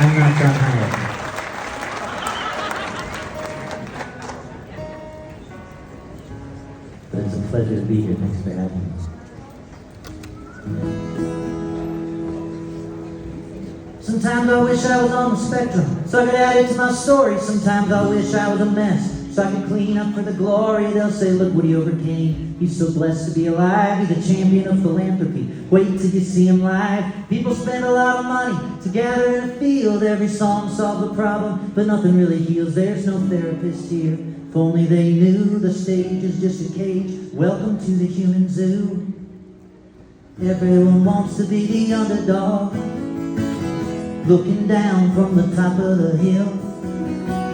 I'm not John Hiatt. But it's a pleasure to be here. Thanks for having me. Sometimes I wish I was on the spectrum, so I could add it to my story. Sometimes I wish I was a mess, so I could clean up for the glory. They'll say, look what he overcame. He's so blessed to be alive. He's a champion of philanthropy. Wait till you see him live. People spend a lot of money to gather in a field. Every song solves a problem, but nothing really heals. There's no therapist here. If only they knew the stage is just a cage. Welcome to the human zoo. Everyone wants to be the underdog, looking down from the top of the hill.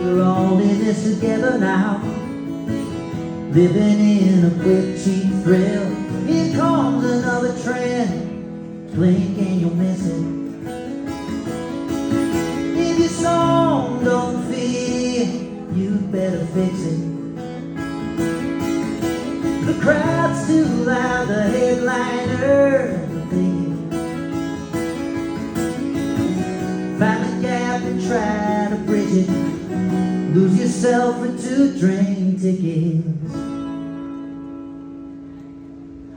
We're all in this together now, living in a quick, cheap thrill. Here comes another trend, blink and you'll miss it. If your song don't fit, you better fix it. The crowd's too loud, the headliner thinking. Find the gap and try to bridge it. Lose yourself for 2 train tickets.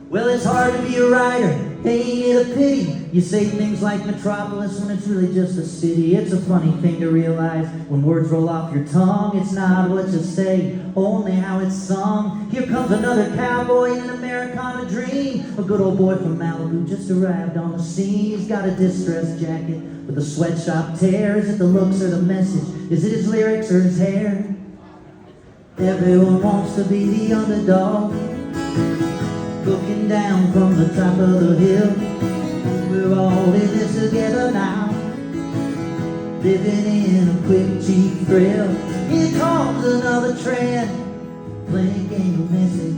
Well, it's hard to be a writer, ain't it a pity? You say things like metropolis when it's really just a city. It's a funny thing to realize when words roll off your tongue. It's not what you say, only how it's sung. Here comes another cowboy in an Americana dream. A good old boy from Malibu just arrived on the scene. He's got a distressed jacket with a sweatshop tear. Is it the looks or the message? Is it his lyrics or his hair? Everyone wants to be the underdog, looking down from the top of the hill. We're all in this together now, living in a quick, cheap thrill. Here comes another trend, blink and you'll miss it.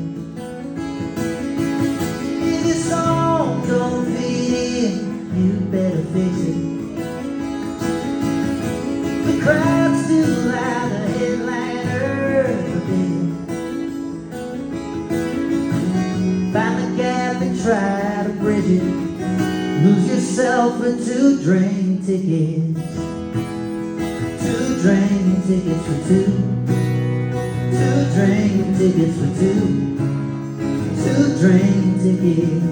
If your song don't fit in, you better fix it. The crowd's too loud, the headliner's the big. Find the gap and try to bridge it. Lose yourself for 2 train tickets. 2 train tickets for 2. 2 train tickets for 2. 2 train tickets.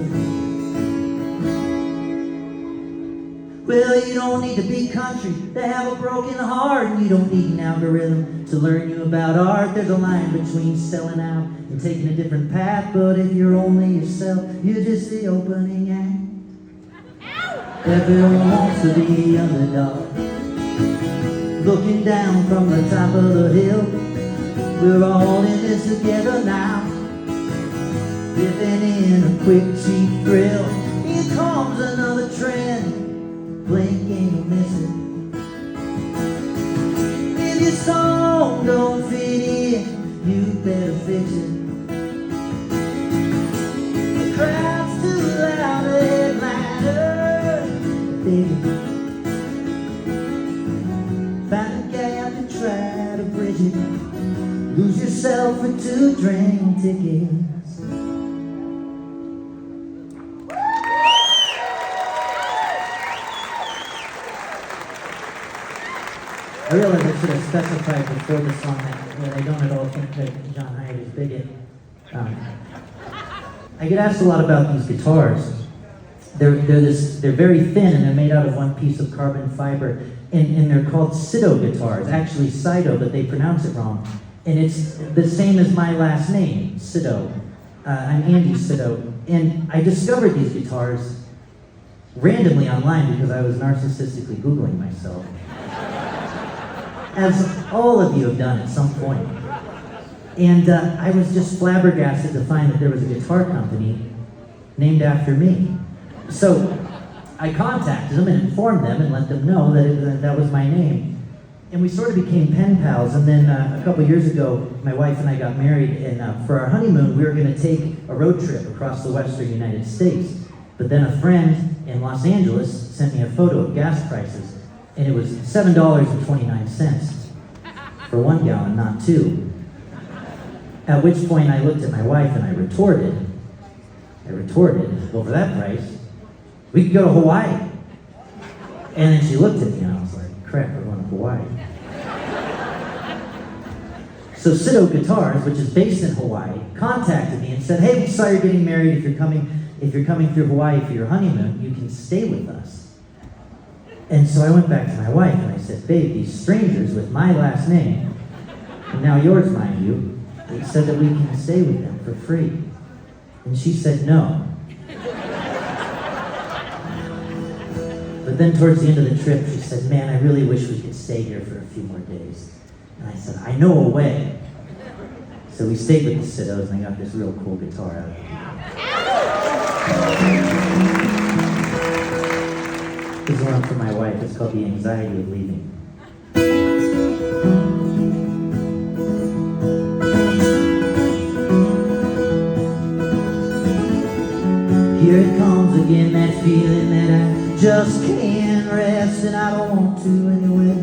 Well, you don't need to be country to have a broken heart, and you don't need an algorithm to learn you about art. There's a line between selling out and taking a different path, but if you're only yourself, you're just the opening act. Everyone wants to be the underdog, looking down from the top of the hill. We're all in this together now, living in a quick, cheap thrill. Here comes another trend, blink and you'll miss it. If your song don't fit in, you better fix it. The crowd's too loud, the headliner, baby. Find a gap and try to bridge it. Lose yourself for 2 train tickets. I realize I should have specified before the song that I don't at all think that John Hiatt is bigot. I get asked a lot about these guitars. They're very thin and they're made out of one piece of carbon fiber, and they're called Sydow guitars. Actually Sydow, but they pronounce it wrong. And it's the same as my last name, Sydow. I'm Andy Sydow, and I discovered these guitars randomly online because I was narcissistically Googling myself, as all of you have done at some point. And I was just flabbergasted to find that there was a guitar company named after me. So I contacted them and informed them and let them know that that was my name. And we sort of became pen pals. And then a couple years ago, my wife and I got married, and for our honeymoon, we were going to take a road trip across the western United States. But then a friend in Los Angeles sent me a photo of gas prices, and it was $7.29 for 1 gallon, not 2. At which point I looked at my wife and I retorted, well, for that price, we could go to Hawaii. And then she looked at me and I was like, crap, we're going to Hawaii. So Sydow Guitars, which is based in Hawaii, contacted me and said, hey, we saw you're getting married. If you're coming through Hawaii for your honeymoon, you can stay with us. And so I went back to my wife and I said, babe, these strangers with my last name, and now yours, mind you, they said that we can stay with them for free. And she said no. But then towards the end of the trip, she said, man, I really wish we could stay here for a few more days. And I said, I know a way. So we stayed with the Sydows and I got this real cool guitar out of it. This is one for my wife. It's called The Anxiety of Leaving. Here it comes again, that feeling that I just can't rest, and I don't want to anyway.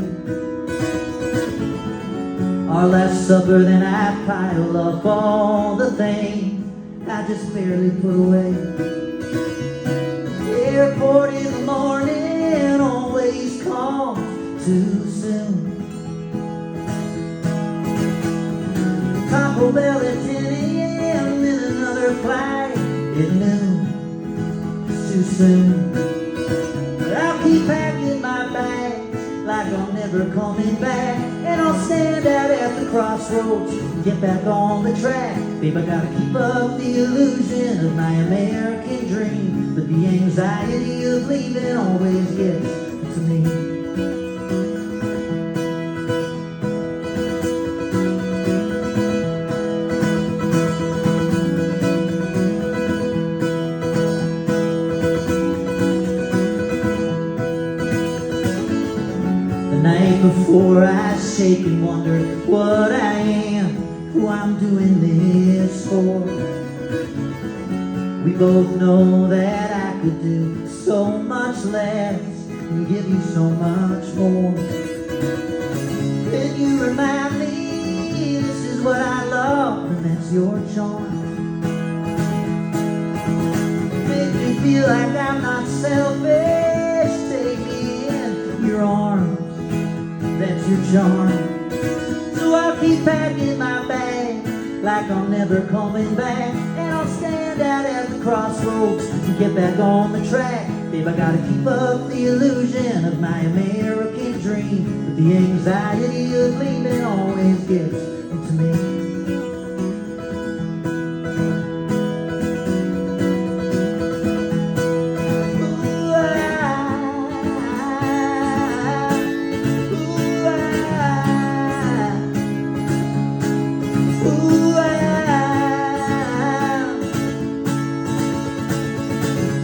Our last supper, then I pile up all the things I just barely put away. Airport in the morning always comes too soon. Taco Bell at 10 a.m. and another flight at noon. Too soon. But I'll keep packing my bags like I'm never coming back, and I'll stand out at the crossroads and get back on the track. Babe, I gotta keep up the illusion of my American dream, but the anxiety of leaving always gets to me. Before I shake and wonder what I am, who I'm doing this for. We both know that I could do so much less and give you so much more. Can you remind me this is what I love, and that's your charm. Make me feel like I'm not selfish. Take me in your arms. That's your charm. So I'll keep packing my bag like I'm never coming back, and I'll stand out at the crossroads and get back on the track. Babe, I gotta keep up the illusion of my American dream, but the anxiety of leaving always gets to me.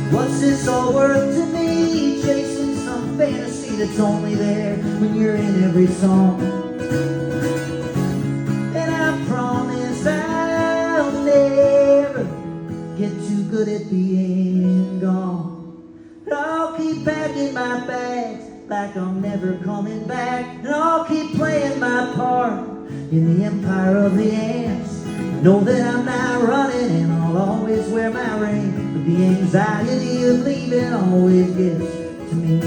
What's this all worth to me? Chasing some fantasy that's only there when you're in every song. And I promise I'll never get too good at being gone. But I'll keep packing my bags like I'm never coming back, and I'll keep playing my part in the empire of the ants. Know that I'm not running, and I'll always wear my ring, but the anxiety of leaving always gets to me.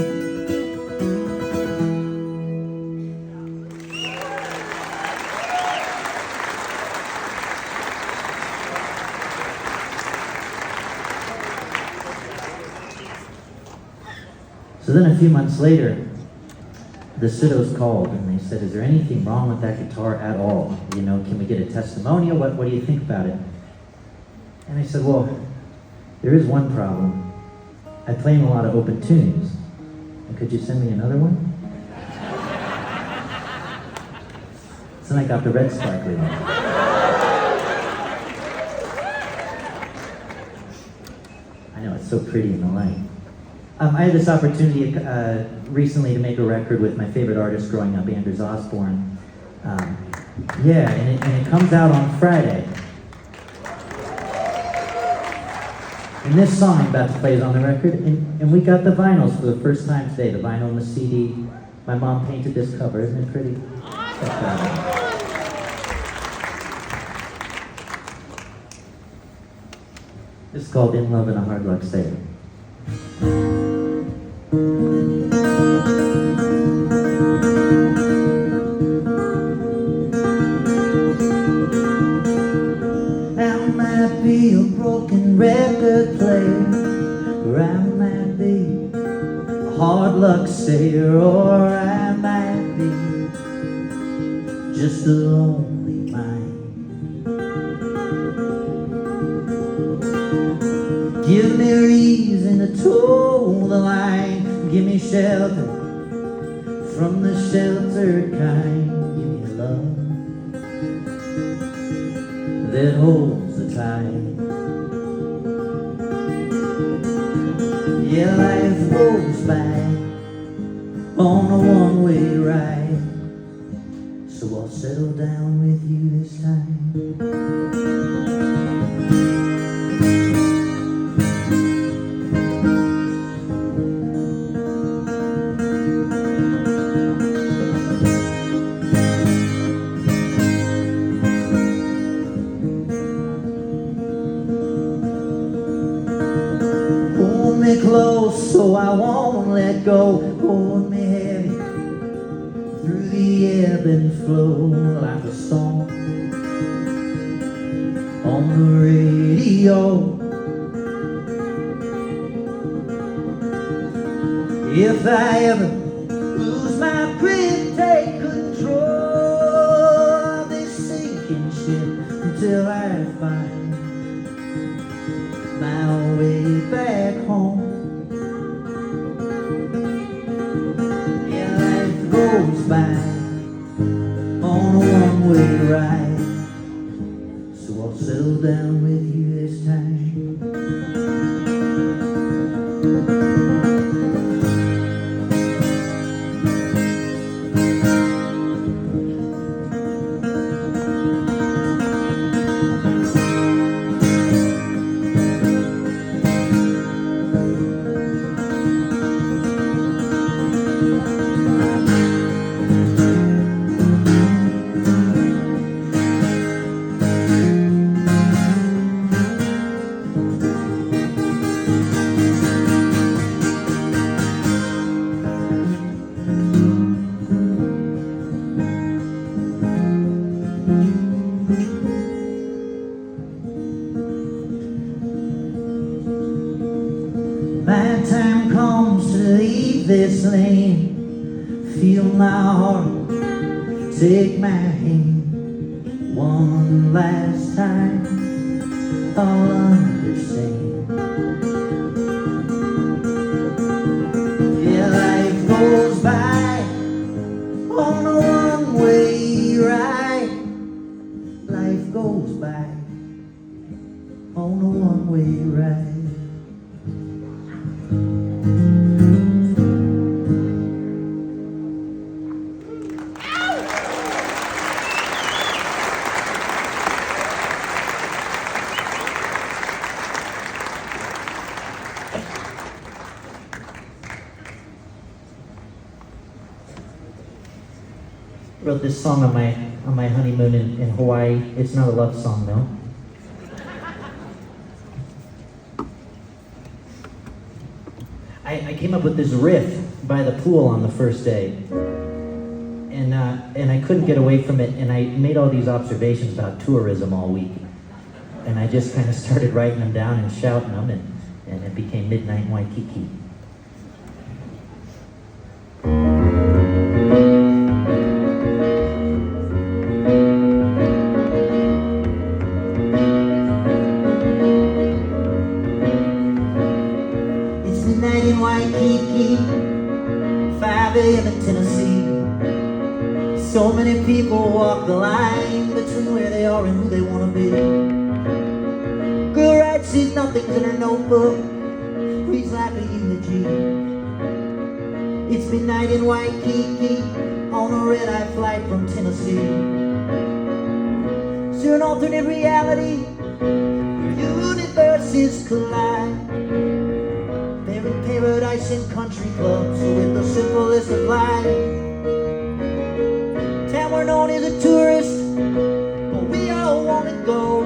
So then a few months later, the Sydows called and they said, is there anything wrong with that guitar at all? You know, can we get a testimonial? What do you think about it? And I said, well, there is one problem. I play in a lot of open tunes. And could you send me another one? So then I got the red sparkly one. I know, it's so pretty in the light. I had this opportunity recently to make a record with my favorite artist growing up, Anders Osborne. And it comes out on Friday. And this song I'm about to play is on the record, and we got the vinyls for the first time today, the vinyl and the CD. My mom painted this cover, isn't it pretty? This is called In Love and a Hard Luck Sailor. lucksayer, or I might be just a lonely mind. Give me reason to toe the line. Give me shelter from the sheltered kind. Give me love that holds the tide. Yeah, life goes by on a one-way ride, so I'll settle down with you this time. Hold me close so I won't let go. Hold me heavy through the ebb and flow, like a song on the radio. If I ever lose my grip, take control of this sinking ship until I find my way back home. Yeah, life goes by on a one-way ride, so I'll settle down with you this time. My time comes to leave this lane. Feel my heart, take my hand. One last time, I'll understand. Yeah, life goes by on a one-way ride. Life goes by on a one-way ride. Wrote this song on my honeymoon in Hawaii. It's not a love song though. I came up with this riff by the pool on the first day, and I couldn't get away from it. And I made all these observations about tourism all week, and I just kind of started writing them down and shouting them, and it became Midnight in Waikiki. Midnight in Waikiki, 5 a.m. in Tennessee. So many people walk the line between where they are and who they want to be. Girl writes these nothings in her notebook, reads like a eulogy. It's midnight in Waikiki on a red-eye flight from Tennessee. Is there an alternate reality where universes collide? Paradise in country clubs with the simplest of life. Town we're known as a tourist, but we all want to go.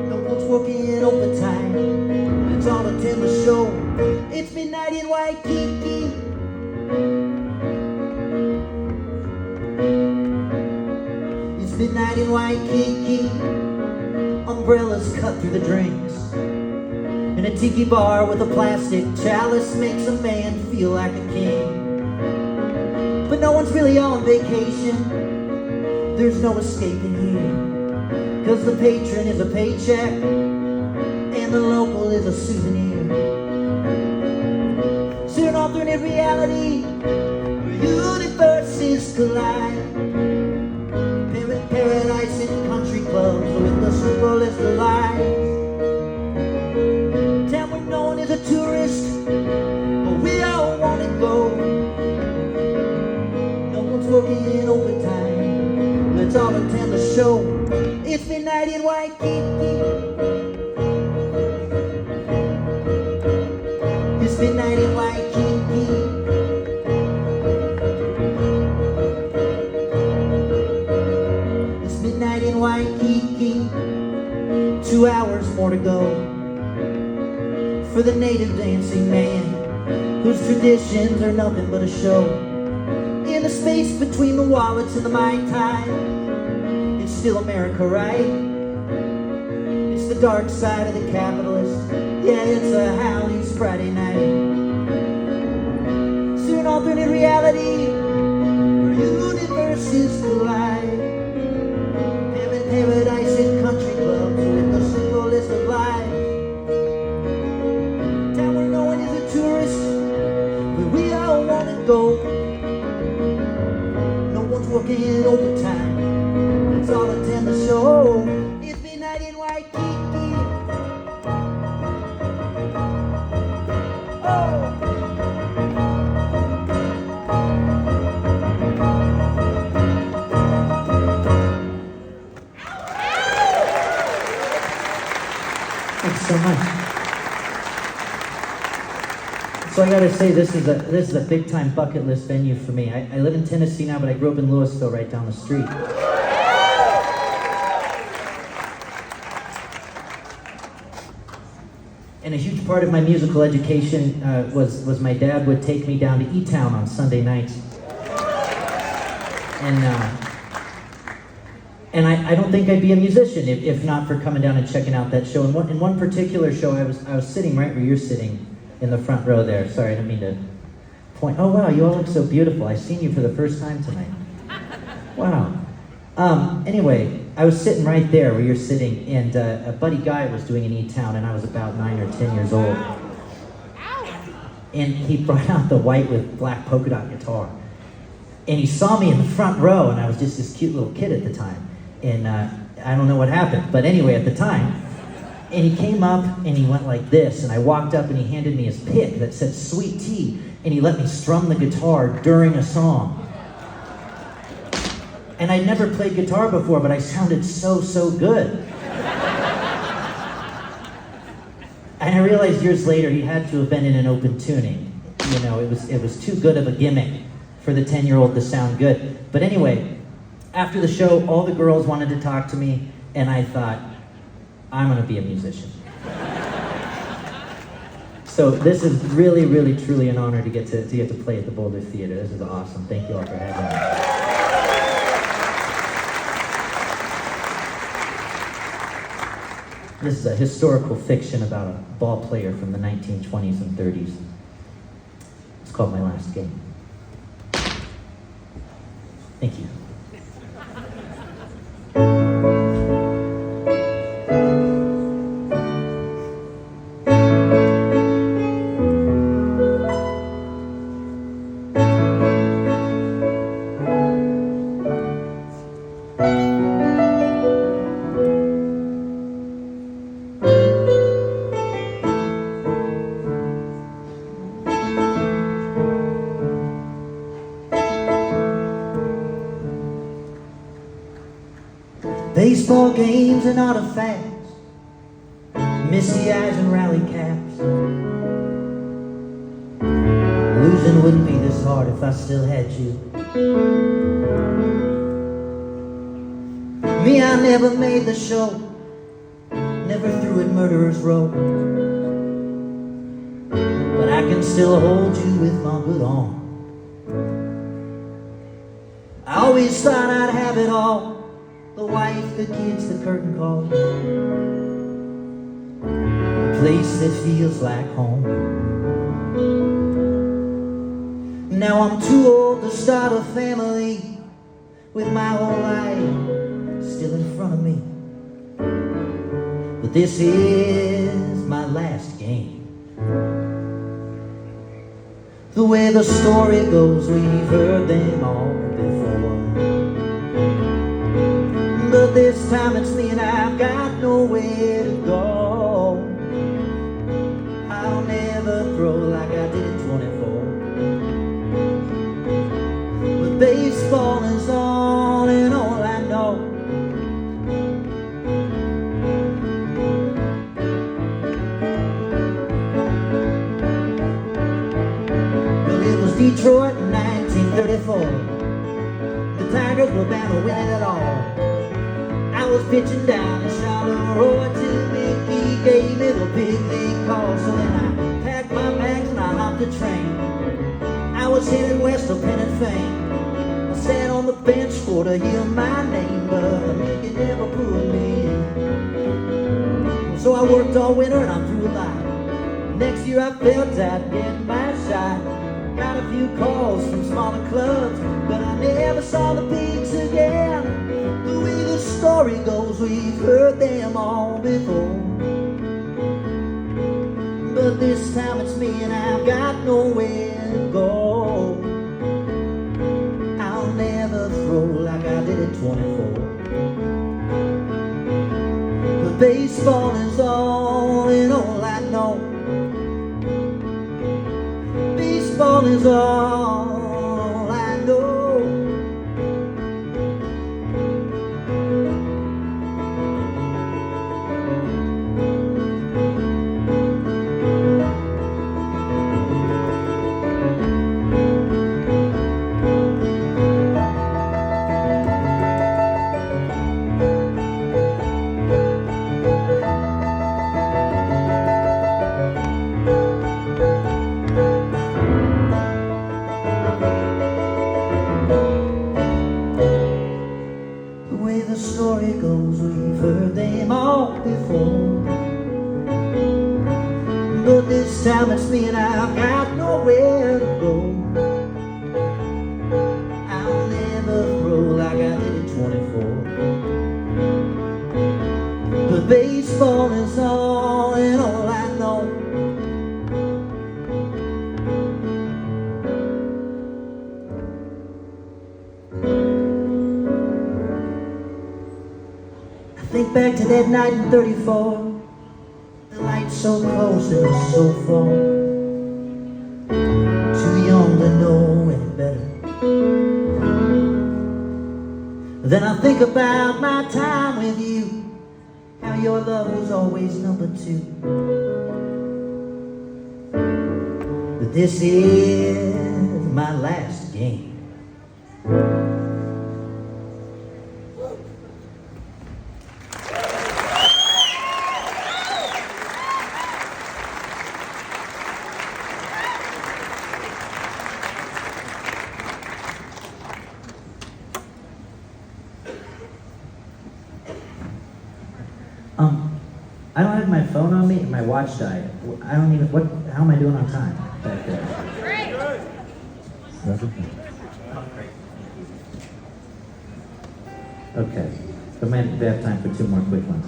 No one's working overtime, it's all to tell the show. It's midnight in Waikiki. It's midnight in Waikiki. Umbrellas cut through the drinks. And a tiki bar with a plastic chalice makes a man feel like a king. But no one's really on vacation. There's no escaping here. 'Cause the patron is a paycheck and the local is a souvenir. So an alternate reality where universes collide. Paradise in country clubs with the simplest of lives. Town where no one is a tourist, but we all want to go. No one's working in overtime. Let's all attend the show. It's midnight in Waikiki. It's midnight in Waikiki. It's midnight in Waikiki. 2 hours more to go for the native dancing man, whose traditions are nothing but a show. In the space between the wallets and the Mai Tai, it's still America, right? It's the dark side of the capitalist. Yeah, it's a Howley's Friday night. So an alternate reality where universes collide. Paradise in country clubs with the simplest of lives. Town where no one is a tourist, where we all want to go. No one's working overtime. Let's all attend the show. It's midnight in Waikiki. Oh. Thanks so much. So I gotta say, this is a big time bucket list venue for me. I live in Tennessee now, but I grew up in Louisville, right down the street. And a huge part of my musical education was my dad would take me down to E-Town on Sunday nights. And I don't think I'd be a musician if not for coming down and checking out that show. In one particular show, I was sitting right where you're sitting in the front row there. Sorry, I didn't mean to point. Oh wow, you all look so beautiful. I've seen you for the first time tonight. Wow. Anyway, I was sitting right there where you're sitting, and a buddy Guy was doing an E-Town, and I was about 9 or 10 years old. And he brought out the white with black polka dot guitar. And he saw me in the front row, and I was just this cute little kid at the time. And I don't know what happened, but anyway, at the time, and he came up and he went like this, and I walked up and he handed me his pick that said Sweet Tea, and he let me strum the guitar during a song. And I'd never played guitar before, but I sounded so good. And I realized years later he had to have been in an open tuning. You know, it was too good of a gimmick for the 10-year-old to sound good. But anyway, after the show, all the girls wanted to talk to me, and I thought, I'm gonna be a musician. So this is really, really, truly an honor to get to play at the Boulder Theater. This is awesome. Thank you all for having me. This is a historical fiction about a ball player from the 1920s and 30s. It's called My Last Game. Thank you. Baseball games and artifacts, misty eyes and rally caps. Losing wouldn't be this hard if I still had you. Me, I never made the show, never threw at Murderer's Row, but I can still hold you with my good arm. I always thought I'd have it all, the wife, the kids, the curtain call, place that feels like home. Now I'm too old to start a family, with my whole life still in front of me. But this is my last game. The way the story goes, we've heard them all before. But this time it's me and I've got nowhere to go. I'll never throw like I did in 24. But baseball is all and all I know. Well, it was Detroit in 1934. The Tigers were bound to win it all. I was pitching down the Charlotte Road till Mickey gave me the big league call. So then I packed my bags and I hopped the train. I was headed west of Penn and Fame. I sat on the bench for to hear my name, but Mickey never put me in. So I worked all winter and I'm through a lot. Next year I felt I'd get my shot. Got a few calls from smaller clubs, but I never saw the bigs again. The way the story goes, we've heard them all before. But this time it's me and I've got nowhere to go. I'll never throw like I did at 24. But baseball is all and all I know. Baseball is all I know. The story goes, we've heard them all before. But this time it's me and I've got nowhere to go. I'll never throw like I did at 24. But baseball is all and all I know. Think back to that night in 34. The lights so close and the so far. Too young to know any better. Then I think about my time with you, how your love was always number 2. But this is my last game. I don't have my phone on me and my watch died. I don't even, how am I doing on time back there? Great. Okay, but we have time for 2 more quick ones.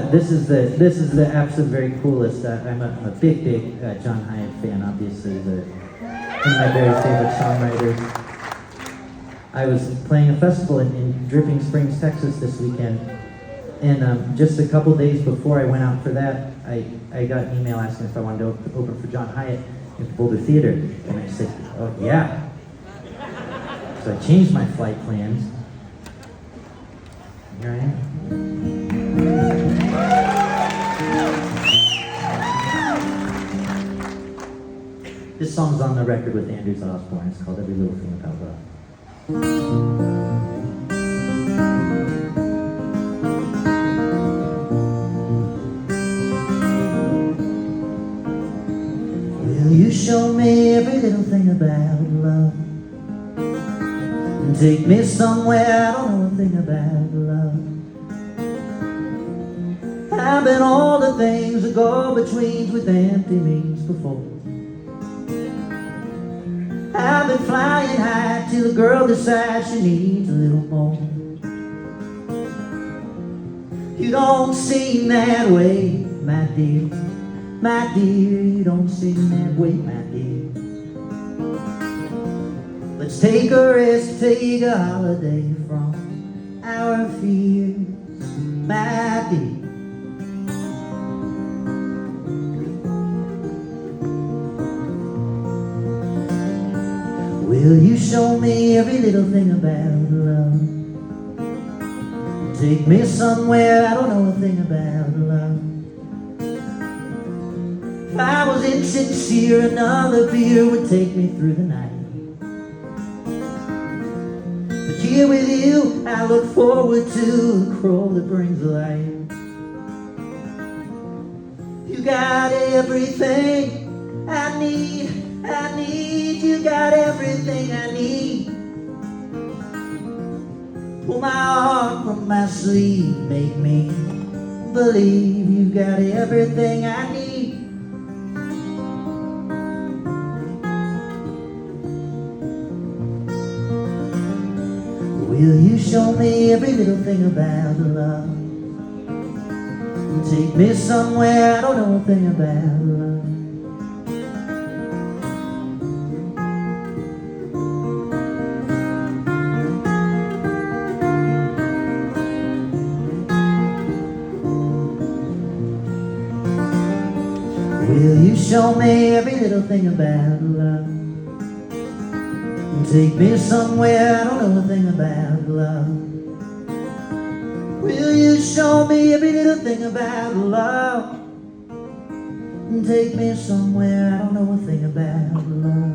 This is the absolute very coolest. I'm a big John Hiatt fan, obviously, one of my very favorite songwriters. I was playing a festival in Dripping Springs, Texas this weekend. And just a couple days before I went out for that, I got an email asking if I wanted to open for John Hiatt at the Boulder Theater. And I said, oh yeah. So I changed my flight plans. Here I am. This song's on the record with Andrews Osborne. It's called Every Little Thing About Love. You show me every little thing about love, and take me somewhere I don't know a thing about love. I've been all the things that go-betweens with empty means before. I've been flying high till the girl decides she needs a little more. You don't seem that way, my dear. My dear, you don't seem that way, my dear. Let's take a rest, take a holiday from our fears, my dear. Will you show me every little thing about love? Take me somewhere I don't know a thing about love. If I was insincere, another beer would take me through the night. But here with you, I look forward to the crow that brings light. You got everything I need, you got everything I need. Pull my heart from my sleeve, make me believe you've got everything I need. Will you show me every little thing about love? Take me somewhere I don't know a thing about love. Will you show me every little thing about love? Take me somewhere I don't know a thing about love. Will you show me every little thing about love? Take me somewhere I don't know a thing about love.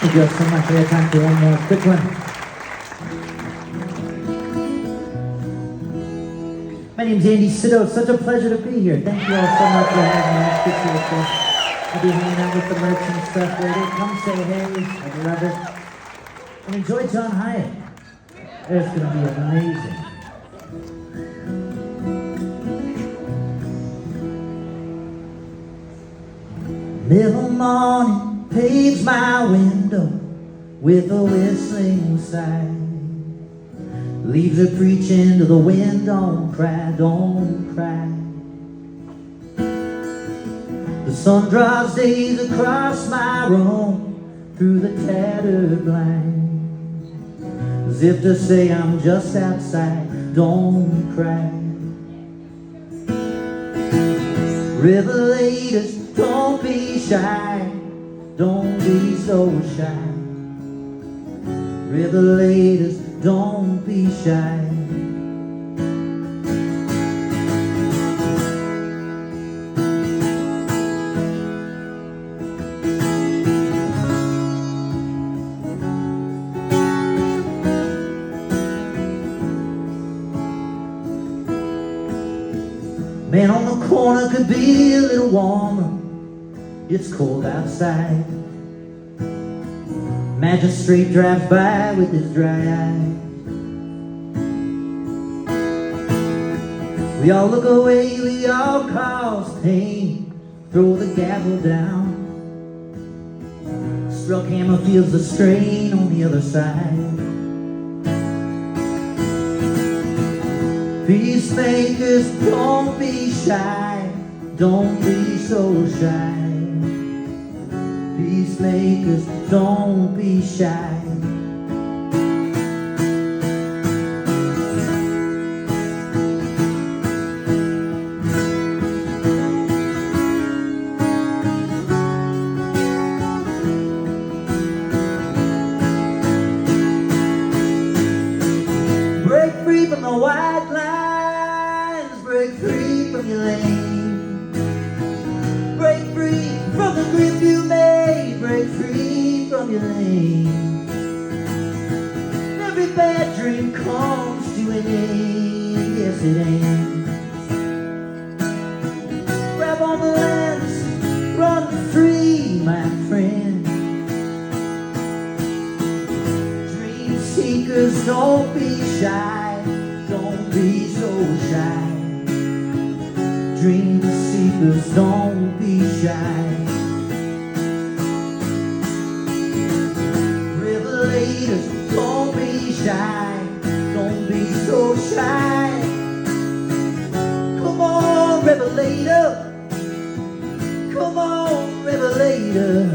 Thank you all so much. We have time for one more quick one. My name's Andy Sydow. It's such a pleasure to be here. Thank you all so much for having me. It's good to see you. I'll be hanging out with the merch and stuff later. Come say hey. I'd love it. And enjoy John Hiatt. It's going to be amazing. Middle morning paves my window with a whistling sigh. Leaves are preaching to the wind, don't cry, don't cry. The sun draws days across my room through the tattered blinds, as if to say I'm just outside, don't cry. Revelators, don't be shy, don't be so shy. Revelators, don't be shy. Man on the corner could be a little warmer. It's cold outside. Magistrate drives by with his dry eyes. We all look away, we all cause pain. Throw the gavel down. Struck hammer feels the strain on the other side. Peacemakers, don't be shy, don't be so shy. Peacemakers, don't be shy. Break free from the white lines, break free from your lane. Break free from the grip you made, break free from your lane. Every bad dream comes to an end, yes it ends. Grab on the lens, run free, my friend. the seekers, don't be shy. Revelators, don't be shy. Don't be so shy. Come on, Revelator. Come on, Revelator.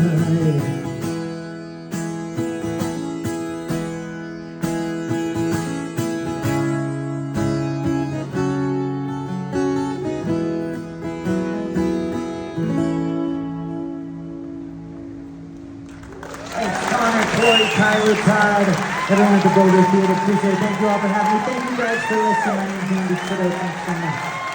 Thanks, Connor, Corey, Tyler, Todd, everyone at the Boulder Theater. Appreciate it. Thank you all for having me. Thank you guys for listening. My name's Andy Sydow. Thanks so much.